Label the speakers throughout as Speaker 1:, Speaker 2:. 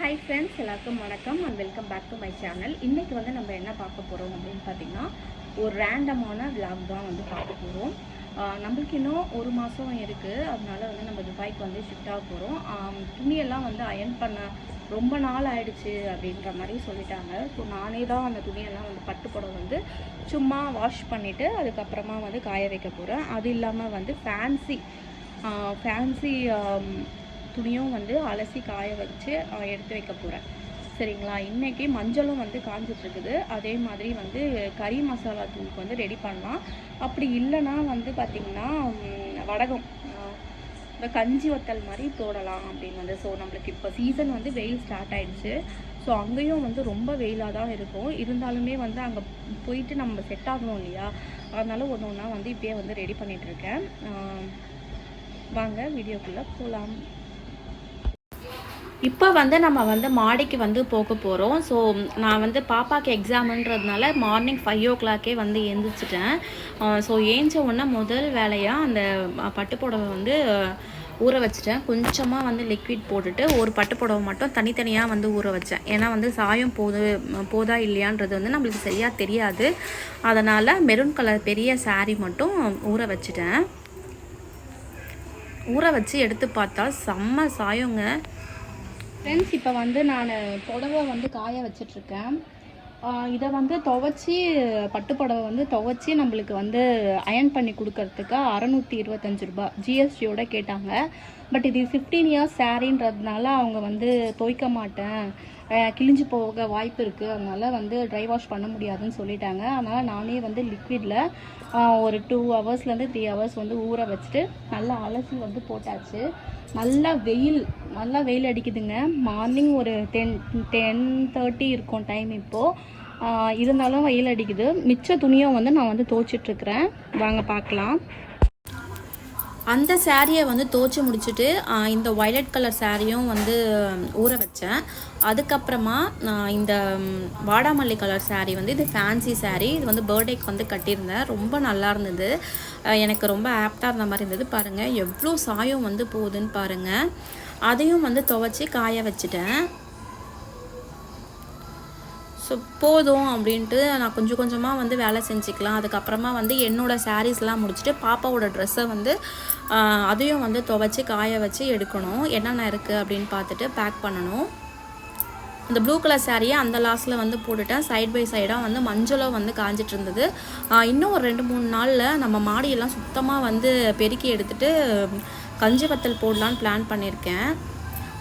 Speaker 1: Hi friends, எல்லாருக்கும் வணக்கம் and welcome back to my channel. இன்றைக்கி வந்து நம்ம என்ன பார்க்க போகிறோம் அப்படின்னு பார்த்திங்கன்னா, ஒரு ரேண்டமான விளாக் தான் வந்து பார்க்க போகிறோம். நம்மளுக்கு இன்னும் ஒரு மாதம் இருக்குது. அதனால வந்து நம்ம துபாய்க்கு வந்து ஷிஃப்ட் ஆக போகிறோம். துணியெல்லாம் வந்து அயர்ன் பண்ண ரொம்ப நாள் ஆயிடுச்சு அப்படின்ற மாதிரி சொல்லிட்டாங்க. ஸோ நானே தான் அந்த துணியெல்லாம் வந்து பட்டுப்புடவை வந்து சும்மா வாஷ் பண்ணிவிட்டு அதுக்கப்புறமா வந்து காய வைக்க போகிறேன். அது இல்லாமல் வந்து ஃபேன்சி துணியும் வந்து அலசி காய வச்சு எடுத்து வைக்க போகிறேன். சரிங்களா? இன்றைக்கி மஞ்சளும் வந்து காஞ்சிட்ருக்குது. அதே மாதிரி வந்து கறி மசாலா தூளுக்கு வந்து ரெடி பண்ணலாம். அப்படி இல்லைன்னா வந்து பார்த்திங்கன்னா வடகம், இந்த கஞ்சி வத்தல் மாதிரி போடலாம் அப்படின்னு வந்து. ஸோ நம்மளுக்கு இப்போ சீசன் வந்து வெயில் ஸ்டார்ட் ஆகிடுச்சு. ஸோ அங்கேயும் வந்து ரொம்ப வெயிலாக தான் இருக்கும். இருந்தாலுமே வந்து அங்கே போயிட்டு நம்ம செட் ஆகணும் இல்லையா? அதனால ஒன்று ஒன்றா வந்து இப்போயே வந்து ரெடி பண்ணிகிட்ருக்கேன். வாங்க வீடியோக்குள்ளே போகலாம். இப்போ வந்து நம்ம வந்து மாடிக்கு வந்து போக போகிறோம். ஸோ நான் வந்து பாப்பாவுக்கு எக்ஸாமுன்றதுனால மார்னிங் 5 o'clock வந்து எழுந்திரிச்சிட்டேன். ஸோ ஏஞ்ச உடனே முதல் வேலையாக அந்த பட்டுப்புடவை வந்து ஊற வச்சிட்டேன். கொஞ்சமாக வந்து லிக்விட் போட்டுட்டு ஒரு பட்டுப்புடவை மட்டும் தனித்தனியாக வந்து ஊற வச்சேன். ஏன்னா வந்து சாயம் போதா இல்லையான்றது வந்து நம்மளுக்கு சரியாக தெரியாது. அதனால் மெரூன் கலர் பெரிய சாரீ மட்டும் ஊற வச்சிட்டேன். ஊற வச்சு எடுத்து பார்த்தா செம்ம சாயங்க ஃப்ரெண்ட்ஸ். இப்போ வந்து நான் புடவை வந்து காய வச்சிட்ருக்கேன். இதை வந்து துவைச்சி பட்டுப்புடவை வந்து துவைச்சி நம்மளுக்கு வந்து அயர்ன் பண்ணி கொடுக்கறதுக்கு 625 ரூபா ஜிஎஸ்டியோடு கேட்டாங்க. பட் இது 15 years சாரின்றதுனால அவங்க வந்து துவைக்க மாட்டேன், கிழிஞ்சு போக வாய்ப்பு இருக்குது, அதனால் வந்து ட்ரை வாஷ் பண்ண முடியாதுன்னு சொல்லிட்டாங்க. அதனால் நானே வந்து லிக்விடில் ஒரு 2 hours-லேருந்து 3 hours வந்து ஊற வச்சுட்டு நல்லா அலசி வந்து போட்டாச்சு. நல்லா வெயில் அடிக்குதுங்க. மார்னிங் ஒரு 10:30 இருக்கும் டைம் இப்போது. இருந்தாலும் வெயில் அடிக்குது. மிச்ச துணியும் வந்து நான் வந்து துவைச்சிட்ருக்கிறேன். வாங்க பார்க்கலாம். அந்த சாரியை வந்து துவைச்சி முடிச்சுட்டு இந்த வயலட் கலர் சாரியும் வந்து ஊற வச்சேன். அதுக்கப்புறமா இந்த வாடாமல்லி கலர் சாரீ வந்து இது ஃபேன்சி சாரீ. இது வந்து பர்த்டேக்கு வந்து கட்டியிருந்தேன். ரொம்ப நல்லா இருந்தது. எனக்கு ரொம்ப ஆப்டாக இருந்த மாதிரி இருந்தது. பாருங்கள் எவ்வளோ சாயம் வந்து போகுதுன்னு பாருங்கள். அதையும் வந்து துவைச்சி காய வச்சுட்டேன். ஸோ போதும் அப்படின்ட்டு நான் கொஞ்சம் கொஞ்சமாக வந்து வேலை செஞ்சுக்கலாம். அதுக்கப்புறமா வந்து என்னோடய சாரீஸ்லாம் முடிச்சுட்டு பாப்பாவோட ட்ரெஸ்ஸை வந்து அதையும் வந்து துவைச்சி காய வச்சு எடுக்கணும். என்னென்ன இருக்குது அப்படின்னு பார்த்துட்டு பேக் பண்ணணும். இந்த ப்ளூ கலர் சாரியை அந்த லாஸ்ட்டில் வந்து போட்டுட்டேன். சைட் பை சைடாக வந்து மஞ்சளும் வந்து காஞ்சிட்டு இருந்தது. இன்னும் ஒரு 2-3 நாளில் நம்ம மாடியெல்லாம் சுத்தமாக வந்து பெருக்கி எடுத்துகிட்டு கஞ்சி வத்தல் போடலான்னு பிளான் பண்ணியிருக்கேன்.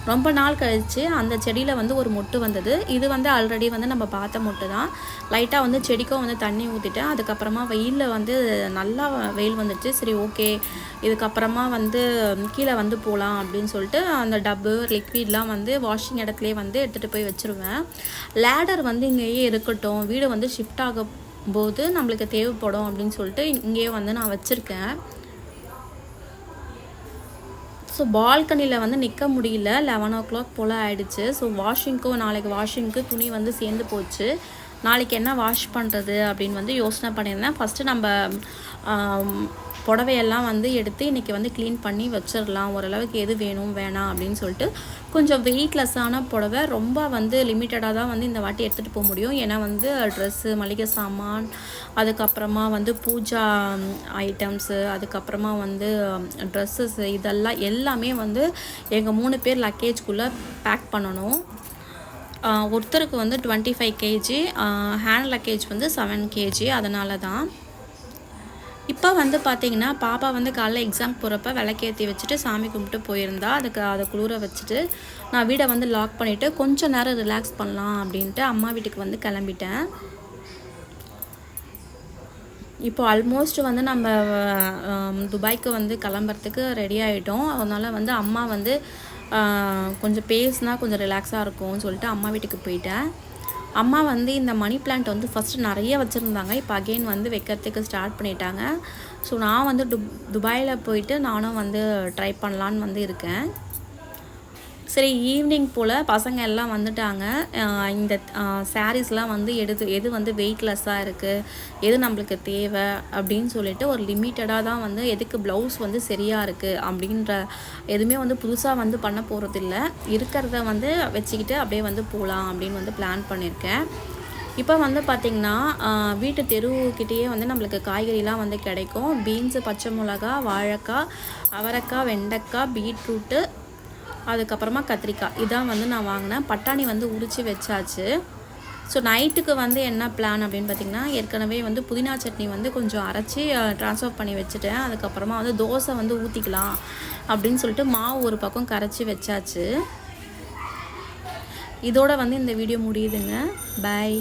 Speaker 1: ரொம்ப நாள் கழித்து அந்த செடியில் வந்து ஒரு மொட்டு வந்தது. இது வந்து ஆல்ரெடி வந்து நம்ம பார்த்த மொட்டு தான். லைட்டாக வந்து செடிக்கும் வந்து தண்ணி ஊற்றிட்டேன். அதுக்கப்புறமா வெயிலில் வந்து நல்லா வெயில் வந்துடுச்சு. சரி ஓகே, இதுக்கப்புறமா வந்து கீழே வந்து போகலாம் அப்படின்னு சொல்லிட்டு அந்த டப்பு லிக்விட்லாம் வந்து வாஷிங் இடத்துலேயே வந்து எடுத்துகிட்டு போய் வச்சுருவேன். லேடர் வந்து இங்கேயே இருக்கட்டும், வீடு வந்து ஷிஃப்ட் ஆகும் போது நம்மளுக்கு தேவைப்படும் அப்படின்னு சொல்லிட்டு இங்கேயே வந்து நான் வச்சுருக்கேன். ஸோ பால்கனியில் வந்து நிற்க முடியல. 11 o'clock போல் ஆகிடுச்சு. ஸோ நாளைக்கு வாஷிங்க்கு துணி வந்து சேர்ந்து போச்சு. நாளைக்கு என்ன வாஷ் பண்ணுறது அப்படின்னு வந்து யோசனை பண்ணியிருந்தேன். ஃபஸ்ட்டு நம்ம புடவையெல்லாம் வந்து எடுத்து இன்றைக்கி வந்து க்ளீன் பண்ணி வச்சிடலாம். ஓரளவுக்கு எது வேணும் வேணாம் அப்படின்னு சொல்லிட்டு கொஞ்சம் வெயிட்லெஸ்ஸான புடவை, ரொம்ப வந்து லிமிட்டடாக தான் வந்து இந்த வாட்டி எடுத்துகிட்டு போக முடியும். ஏன்னா வந்து ட்ரெஸ்ஸு, மளிகை சாமான், அதுக்கப்புறமா வந்து பூஜா ஐட்டம்ஸு, அதுக்கப்புறமா வந்து ட்ரெஸ்ஸஸ், இதெல்லாம் எல்லாமே வந்து எங்கள் 3 பேர் லக்கேஜ்குள்ளே பேக் பண்ணணும். ஒருத்தருக்கு வந்து 25 kg, ஹேண்ட் லக்கேஜ் வந்து 7 kg. அதனால தான் இப்போ வந்து பார்த்திங்கன்னா பாப்பா வந்து காலைல எக்ஸாம் போகிறப்ப விளக்கேற்றி வச்சுட்டு சாமி கும்பிட்டு போயிருந்தா. அதை குளிர வச்சுட்டு நான் வீடை வந்து லாக் பண்ணிவிட்டு கொஞ்சம் நேரம் ரிலாக்ஸ் பண்ணலாம் அப்படின்ட்டு அம்மா வீட்டுக்கு வந்து கிளம்பிட்டேன். இப்போ ஆல்மோஸ்ட் வந்து நம்ம துபாய்க்கு வந்து கிளம்புறதுக்கு ரெடி ஆகிட்டோம். அதனால் வந்து அம்மா வந்து கொஞ்சம் பேசினா கொஞ்சம் ரிலாக்ஸாக இருக்கும்னு சொல்லிட்டு அம்மா வீட்டுக்கு போயிட்டேன். அம்மா வந்து இந்த மணி பிளான்ட் வந்து ஃபஸ்ட்டு நிறைய வச்சுருந்தாங்க. இப்போ அகெயின் வந்து வைக்கிறதுக்கு ஸ்டார்ட் பண்ணிட்டாங்க. ஸோ நான் வந்து துபாயில் போயிட்டு நானும் வந்து ட்ரை பண்ணலான்னு வந்து இருக்கேன்.
Speaker 2: சரி ஈவினிங் போல் பசங்க எல்லாம் வந்துட்டாங்க. இந்த சாரீஸ்லாம் வந்து எது வந்து வெயிட்லெஸ்ஸாக இருக்குது, எது நம்மளுக்கு தேவை அப்படின்னு சொல்லிட்டு ஒரு லிமிட்டடாக தான் வந்து எதுக்கு ப்ளவுஸ் வந்து சரியாக இருக்குது அப்படின்ற எதுவுமே வந்து புதுசாக வந்து பண்ண போகிறதில்ல. இருக்கிறத வந்து வச்சுக்கிட்டு அப்படியே வந்து போகலாம் அப்படின்னு வந்து பிளான் பண்ணியிருக்கேன். இப்போ வந்து பார்த்திங்கன்னா வீட்டு தெருவுக்கிட்டேயே வந்து நம்மளுக்கு காய்கறிலாம் வந்து கிடைக்கும். பீன்ஸு, பச்சை மிளகா, வாழைக்காய், அவரைக்காய், வெண்டைக்காய், பீட்ரூட்டு, அதுக்கப்புறமா கத்திரிக்காய் இதான் வந்து நான் வாங்கினேன். பட்டாணி வந்து உரித்து வச்சாச்சு. ஸோ நைட்டுக்கு வந்து என்ன பிளான் அப்படின்னு பார்த்திங்கன்னா, ஏற்கனவே வந்து புதினா சட்னி வந்து கொஞ்சம் அரைச்சி ட்ரான்ஸ்ஃபர் பண்ணி வச்சுட்டேன். அதுக்கப்புறமா வந்து தோசை வந்து ஊற்றிக்கலாம் அப்படின்னு சொல்லிட்டு மாவு ஒரு பக்கம் கரைச்சி வச்சாச்சு. இதோட வந்து இந்த வீடியோ முடியுதுங்க. பை.